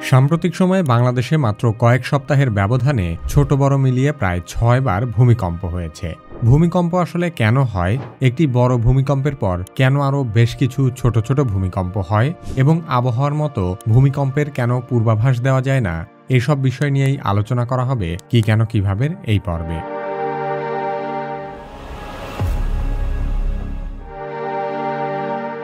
সাম্প্রতিক সময়ে বাংলাদেশে মাত্র কয়েক সপ্তাহের ব্যবধানে ছোট বড় মিলিয়ে প্রায় ৬ বার ভূমিকম্প হয়েছে। ভূমিকম্প আসলে কেন হয়, একটি বড় ভূমিকম্পের পর কেন আরও বেশ কিছু ছোট ছোট ভূমিকম্প হয় এবং আবহাওয়ার মতো ভূমিকম্পের কেন পূর্বাভাস দেওয়া যায় না, এসব বিষয় নিয়েই আলোচনা করা হবে কি কেন কিভাবে এই পর্বে।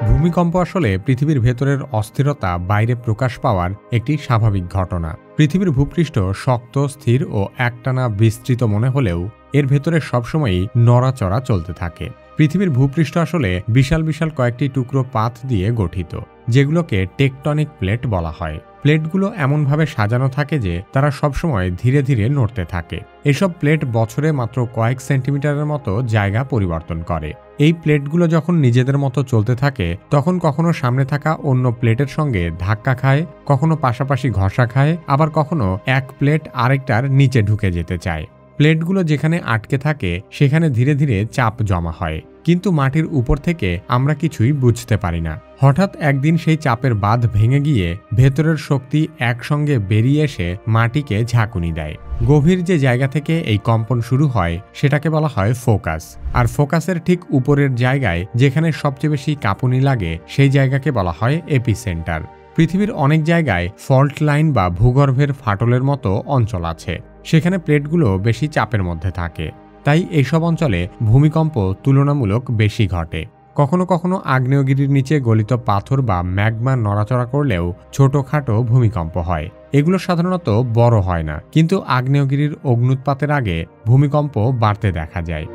ভূমিকম্প আসলে পৃথিবীর ভেতরের অস্থিরতা বাইরে প্রকাশ পাওয়ার একটি স্বাভাবিক ঘটনা। পৃথিবীর ভূপৃষ্ঠ শক্ত, স্থির ও একটানা বিস্তৃত মনে হলেও এর ভেতরে সবসময়ই নড়াচড়া চলতে থাকে। পৃথিবীর ভূপৃষ্ঠ আসলে বিশাল বিশাল কয়েকটি টুকরো পাত দিয়ে গঠিত, যেগুলোকে টেকটনিক প্লেট বলা হয়। প্লেটগুলো এমনভাবে সাজানো থাকে যে তারা সবসময় ধীরে ধীরে নড়তে থাকে। এসব প্লেট বছরে মাত্র কয়েক সেন্টিমিটারের মতো জায়গা পরিবর্তন করে। এই প্লেটগুলো যখন নিজেদের মতো চলতে থাকে তখন কখনো সামনে থাকা অন্য প্লেটের সঙ্গে ধাক্কা খায়, কখনো পাশাপাশি ঘষা খায়, আবার কখনো এক প্লেট আরেকটার নিচে ঢুকে যেতে চায়। প্লেটগুলো যেখানে আটকে থাকে সেখানে ধীরে ধীরে চাপ জমা হয়, কিন্তু মাটির উপর থেকে আমরা কিছুই বুঝতে পারি না। হঠাৎ একদিন সেই চাপের বাঁধ ভেঙে গিয়ে ভেতরের শক্তি একসঙ্গে বেরিয়ে এসে মাটিকে ঝাঁকুনি দেয়। গভীর যে জায়গা থেকে এই কম্পন শুরু হয় সেটাকে বলা হয় ফোকাস। আর ফোকাসের ঠিক উপরের জায়গায় যেখানে সবচেয়ে বেশি কাঁপুনি লাগে সেই জায়গাকে বলা হয় এপিসেন্টার। পৃথিবীর অনেক জায়গায় ফল্ট লাইন বা ভূগর্ভের ফাটলের মতো অঞ্চল আছে, সেখানে প্লেটগুলো বেশি চাপের মধ্যে থাকে। তাই এইসব অঞ্চলে ভূমিকম্প তুলনামূলক বেশি ঘটে। কখনো কখনো আগ্নেয়গিরির নিচে গলিত পাথর বা ম্যাগমা নড়াচড়া করলেও ছোটখাটো ভূমিকম্প হয়। এগুলো সাধারণত বড় হয় না, কিন্তু আগ্নেয়গিরির অগ্ন্যুৎপাতের আগে ভূমিকম্প বাড়তে দেখা যায়।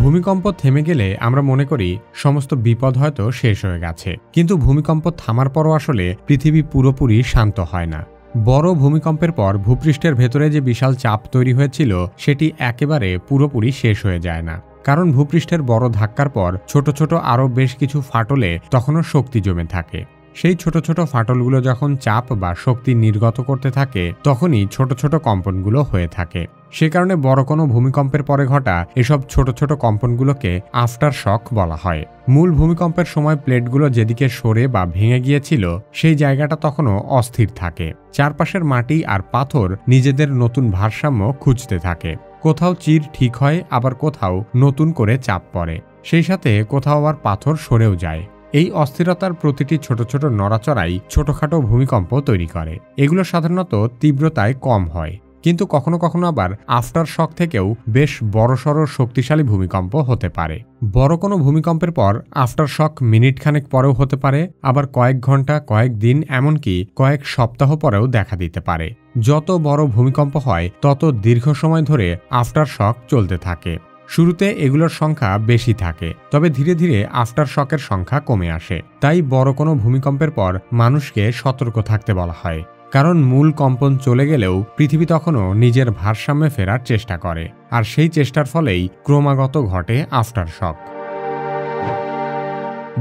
ভূমিকম্প থেমে গেলে আমরা মনে করি সমস্ত বিপদ হয়তো শেষ হয়ে গেছে, কিন্তু ভূমিকম্প থামার পরও আসলে পৃথিবী পুরোপুরি শান্ত হয় না। বড় ভূমিকম্পের পর ভূপৃষ্ঠের ভেতরে যে বিশাল চাপ তৈরি হয়েছিল সেটি একেবারে পুরোপুরি শেষ হয়ে যায় না, কারণ ভূপৃষ্ঠের বড় ধাক্কার পর ছোট ছোট আরও বেশ কিছু ফাটলে তখনও শক্তি জমে থাকে। সেই ছোট ছোট ফাটলগুলো যখন চাপ বা শক্তি নির্গত করতে থাকে তখনই ছোট ছোট কম্পনগুলো হয়ে থাকে। সে কারণে বড় কোনো ভূমিকম্পের পরে ঘটা এসব ছোট ছোট কম্পনগুলোকে আফটার শক বলা হয়। মূল ভূমিকম্পের সময় প্লেটগুলো যেদিকে সরে বা ভেঙে গিয়েছিল সেই জায়গাটা তখনও অস্থির থাকে। চারপাশের মাটি আর পাথর নিজেদের নতুন ভারসাম্য খুঁজতে থাকে। কোথাও চির ঠিক হয়, আবার কোথাও নতুন করে চাপ পড়ে, সেই সাথে কোথাও আবার পাথর সরেও যায়। এই অস্থিরতার প্রতিটি ছোট ছোট নড়াচড়াই ছোটখাটো ভূমিকম্প তৈরি করে। এগুলো সাধারণত তীব্রতায় কম হয়, কিন্তু কখনো কখনো আবার আফটার শক থেকেও বেশ বড়সড় শক্তিশালী ভূমিকম্প হতে পারে। বড় কোনো ভূমিকম্পের পর আফটার শক মিনিট খানেক পরেও হতে পারে, আবার কয়েক ঘন্টা, কয়েক দিন, এমনকি কয়েক সপ্তাহ পরেও দেখা দিতে পারে। যত বড় ভূমিকম্প হয় তত দীর্ঘ সময় ধরে আফটার শক চলতে থাকে। শুরুতে এগুলোর সংখ্যা বেশি থাকে, তবে ধীরে ধীরে আফটার শকের সংখ্যা কমে আসে। তাই বড় কোনো ভূমিকম্পের পর মানুষকে সতর্ক থাকতে বলা হয়, কারণ মূল কম্পন চলে গেলেও পৃথিবী তখনও নিজের ভারসাম্যে ফেরার চেষ্টা করে, আর সেই চেষ্টার ফলেই ক্রমাগত ঘটে আফটার শক।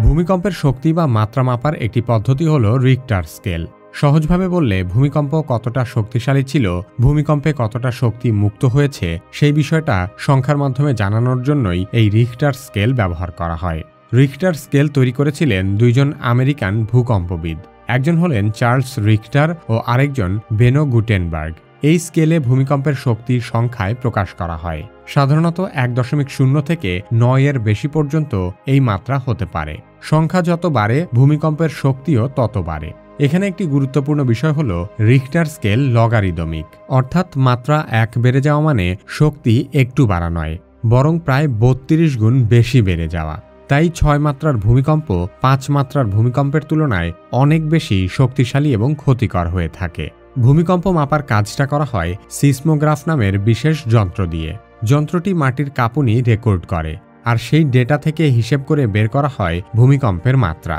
ভূমিকম্পের শক্তি বা মাত্রা মাপার একটি পদ্ধতি হলো রিক্টার স্কেল। সহজভাবে বললে ভূমিকম্প কতটা শক্তিশালী ছিল, ভূমিকম্পে কতটা শক্তি মুক্ত হয়েছে সেই বিষয়টা সংখ্যার মাধ্যমে জানানোর জন্যই এই রিক্টার স্কেল ব্যবহার করা হয়। রিক্টার স্কেল তৈরি করেছিলেন দুইজন আমেরিকান ভূকম্পবিদ। একজন হলেন চার্লস রিক্টার ও আরেকজন বেনো গুটেনবার্গ। এই স্কেলে ভূমিকম্পের শক্তির সংখ্যায় প্রকাশ করা হয়। সাধারণত 1.0 থেকে 9 এর বেশি পর্যন্ত এই মাত্রা হতে পারে। সংখ্যা যত বাড়ে ভূমিকম্পের শক্তিও তত বাড়ে। এখানে একটি গুরুত্বপূর্ণ বিষয় হলো রিক্টার স্কেল লগারিদমিক, অর্থাৎ মাত্রা 1 বেড়ে যাওয়া মানে শক্তি একটু বাড়া নয়, বরং প্রায় 32 গুণ বেশি বেড়ে যাওয়া। তাই 6 মাত্রার ভূমিকম্প 5 মাত্রার ভূমিকম্পের তুলনায় অনেক বেশি শক্তিশালী এবং ক্ষতিকর হয়ে থাকে। ভূমিকম্প মাপার কাজটা করা হয় সিসমোগ্রাফ নামের বিশেষ যন্ত্র দিয়ে। যন্ত্রটি মাটির কাঁপুনি রেকর্ড করে, আর সেই ডেটা থেকে হিসেব করে বের করা হয় ভূমিকম্পের মাত্রা।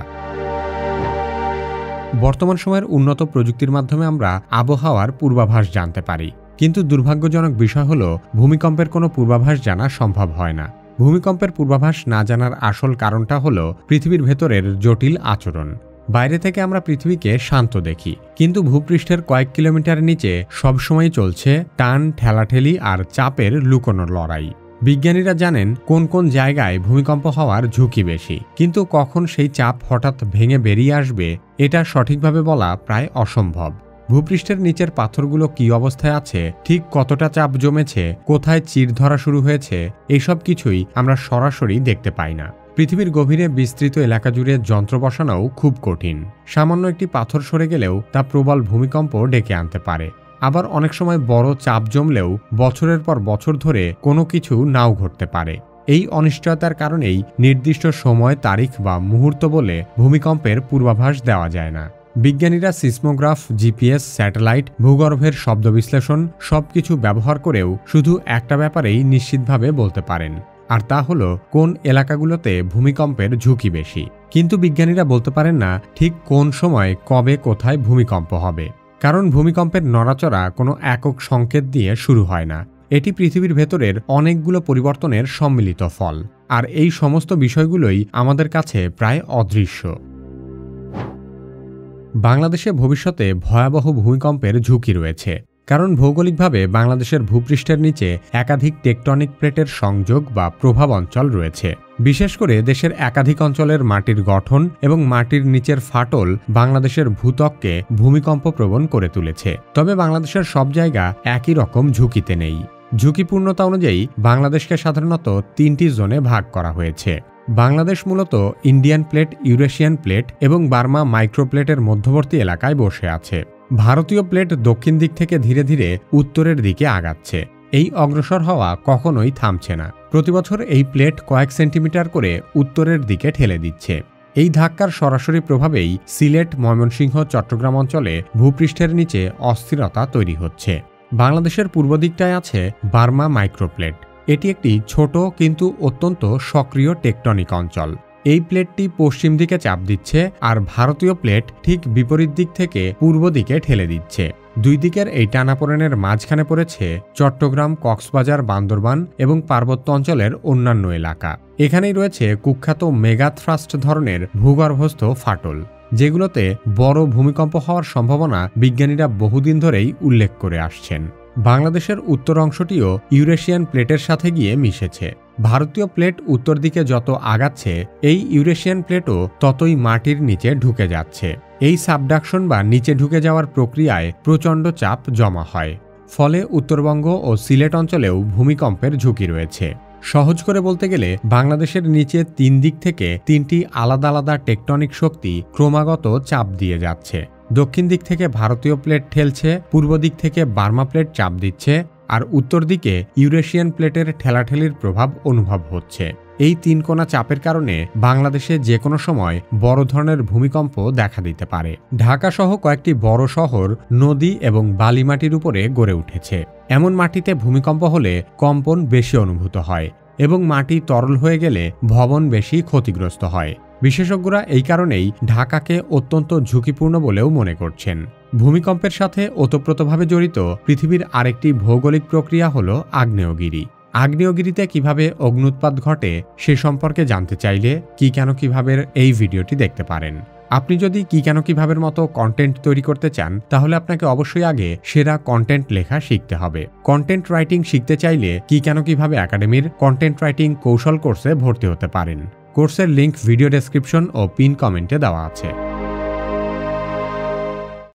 বর্তমান সময়ের উন্নত প্রযুক্তির মাধ্যমে আমরা আবহাওয়ার পূর্বাভাস জানতে পারি, কিন্তু দুর্ভাগ্যজনক বিষয় হলো ভূমিকম্পের কোনো পূর্বাভাস জানা সম্ভব হয় না। ভূমিকম্পের পূর্বাভাস না জানার আসল কারণটা হলো পৃথিবীর ভেতরের জটিল আচরণ। বাইরে থেকে আমরা পৃথিবীকে শান্ত দেখি, কিন্তু ভূপৃষ্ঠের কয়েক কিলোমিটার নিচে সবসময় চলছে টান, ঠেলাঠেলি আর চাপের লুকোনো লড়াই। বিজ্ঞানীরা জানেন কোন কোন জায়গায় ভূমিকম্প হওয়ার ঝুঁকি বেশি, কিন্তু কখন সেই চাপ হঠাৎ ভেঙে বেরিয়ে আসবে এটা সঠিকভাবে বলা প্রায় অসম্ভব। ভূপৃষ্ঠের নিচের পাথরগুলো কী অবস্থায় আছে, ঠিক কতটা চাপ জমেছে, কোথায় চির ধরা শুরু হয়েছে, এইসব কিছুই আমরা সরাসরি দেখতে পাই না। পৃথিবীর গভীরে বিস্তৃত এলাকা জুড়ে যন্ত্র বসানোও খুব কঠিন। সামান্য একটি পাথর সরে গেলেও তা প্রবল ভূমিকম্প ডেকে আনতে পারে। আবার অনেক সময় বড় চাপ জমলেও বছরের পর বছর ধরে কোনো কিছু নাও ঘটতে পারে। এই অনিশ্চয়তার কারণেই নির্দিষ্ট সময়, তারিখ বা মুহূর্ত বলে ভূমিকম্পের পূর্বাভাস দেওয়া যায় না। বিজ্ঞানীরা সিসমোগ্রাফ, জিপিএস, স্যাটেলাইট, ভূগর্ভের শব্দ বিশ্লেষণ সবকিছু ব্যবহার করেও শুধু একটা ব্যাপারেই নিশ্চিতভাবে বলতে পারেন, আর তা হলো কোন এলাকাগুলোতে ভূমিকম্পের ঝুঁকি বেশি। কিন্তু বিজ্ঞানীরা বলতে পারেন না ঠিক কোন সময়, কবে, কোথায় ভূমিকম্প হবে। কারণ ভূমিকম্পের নড়াচড়া কোনো একক সংকেত দিয়ে শুরু হয় না। এটি পৃথিবীর ভেতরের অনেকগুলো পরিবর্তনের সম্মিলিত ফল, আর এই সমস্ত বিষয়গুলোই আমাদের কাছে প্রায় অদৃশ্য। বাংলাদেশে ভবিষ্যতে ভয়াবহ ভূমিকম্পের ঝুঁকি রয়েছে, কারণ ভৌগোলিকভাবে বাংলাদেশের ভূপৃষ্ঠের নিচে একাধিক টেকটনিক প্লেটের সংযোগ বা প্রভাব অঞ্চল রয়েছে। বিশেষ করে দেশের একাধিক অঞ্চলের মাটির গঠন এবং মাটির নিচের ফাটল বাংলাদেশের ভূত্বককে ভূমিকম্প প্রবণ করে তুলেছে। তবে বাংলাদেশের সব জায়গা একই রকম ঝুঁকিতে নেই। ঝুঁকিপূর্ণতা অনুযায়ী বাংলাদেশকে সাধারণত 3টি জোনে ভাগ করা হয়েছে। বাংলাদেশ মূলত ইন্ডিয়ান প্লেট, ইউরেশিয়ান প্লেট এবং বার্মা মাইক্রোপ্লেটের মধ্যবর্তী এলাকায় বসে আছে। ভারতীয় প্লেট দক্ষিণ দিক থেকে ধীরে ধীরে উত্তরের দিকে আগাচ্ছে। এই অগ্রসর হওয়া কখনোই থামছে না। প্রতিবছর এই প্লেট কয়েক সেন্টিমিটার করে উত্তরের দিকে ঠেলে দিচ্ছে। এই ধাক্কার সরাসরি প্রভাবেই সিলেট, ময়মনসিংহ, চট্টগ্রাম অঞ্চলে ভূপৃষ্ঠের নিচে অস্থিরতা তৈরি হচ্ছে। বাংলাদেশের পূর্ব দিকটায় আছে বার্মা মাইক্রোপ্লেট। এটি একটি ছোট কিন্তু অত্যন্ত সক্রিয় টেকটনিক অঞ্চল। এই প্লেটটি পশ্চিম দিকে চাপ দিচ্ছে, আর ভারতীয় প্লেট ঠিক বিপরীত দিক থেকে পূর্ব দিকে ঠেলে দিচ্ছে। দুই দিকের এই টানাপোড়েনের মাঝখানে পড়েছে চট্টগ্রাম, কক্সবাজার, বান্দরবান এবং পার্বত্য অঞ্চলের অন্যান্য এলাকা। এখানেই রয়েছে কুখ্যাত মেগাথ্রাস্ট ধরনের ভূগর্ভস্থ ফাটল, যেগুলোতে বড় ভূমিকম্প হওয়ার সম্ভাবনা বিজ্ঞানীরা বহুদিন ধরেই উল্লেখ করে আসছেন। বাংলাদেশের উত্তর অংশটিও ইউরেশিয়ান প্লেটের সাথে গিয়ে মিশেছে। ভারতীয় প্লেট উত্তর দিকে যত আগাচ্ছে, এই ইউরেশিয়ান প্লেটও ততই মাটির নিচে ঢুকে যাচ্ছে। এই সাবডাকশন বা নিচে ঢুকে যাওয়ার প্রক্রিয়ায় প্রচণ্ড চাপ জমা হয়। ফলে উত্তরবঙ্গ ও সিলেট অঞ্চলেও ভূমিকম্পের ঝুঁকি রয়েছে। সহজ করে বলতে গেলে বাংলাদেশের নিচে 3 দিক থেকে 3টি আলাদা আলাদা টেকটনিক শক্তি ক্রমাগত চাপ দিয়ে যাচ্ছে। দক্ষিণ দিক থেকে ভারতীয় প্লেট ঠেলছে, পূর্ব দিক থেকে বার্মা প্লেট চাপ দিচ্ছে, আর উত্তর দিকে ইউরেশিয়ান প্লেটের ঠেলাঠেলির প্রভাব অনুভব হচ্ছে। এই 3 কোণা চাপের কারণে বাংলাদেশে যে কোনো সময় বড় ধরনের ভূমিকম্প দেখা দিতে পারে। ঢাকা সহ কয়েকটি বড় শহর নদী এবং বালিমাটির উপরে গড়ে উঠেছে। এমন মাটিতে ভূমিকম্প হলে কম্পন বেশি অনুভূত হয় এবং মাটি তরল হয়ে গেলে ভবন বেশি ক্ষতিগ্রস্ত হয়। বিশেষজ্ঞরা এই কারণেই ঢাকাকে অত্যন্ত ঝুঁকিপূর্ণ বলেও মনে করছেন। ভূমিকম্পের সাথে ওতপ্রোতভাবে জড়িত পৃথিবীর আরেকটি ভৌগোলিক প্রক্রিয়া হল আগ্নেয়গিরি। আগ্নেয়গিরিতে কিভাবে অগ্ন্যুৎপাত ঘটে সে সম্পর্কে জানতে চাইলে কি কেন কিভাবে এই ভিডিওটি দেখতে পারেন। আপনি যদি কি কেন কিভাবের মতো কন্টেন্ট তৈরি করতে চান, তাহলে আপনাকে অবশ্যই আগে সেরা কন্টেন্ট লেখা শিখতে হবে। কন্টেন্ট রাইটিং শিখতে চাইলে কি কেন কিভাবে একাডেমির কন্টেন্ট রাইটিং কৌশল কোর্সে ভর্তি হতে পারেন। কোর্সের লিংক ভিডিও ডেসক্রিপশন ও পিন কমেন্টে দেওয়া আছে।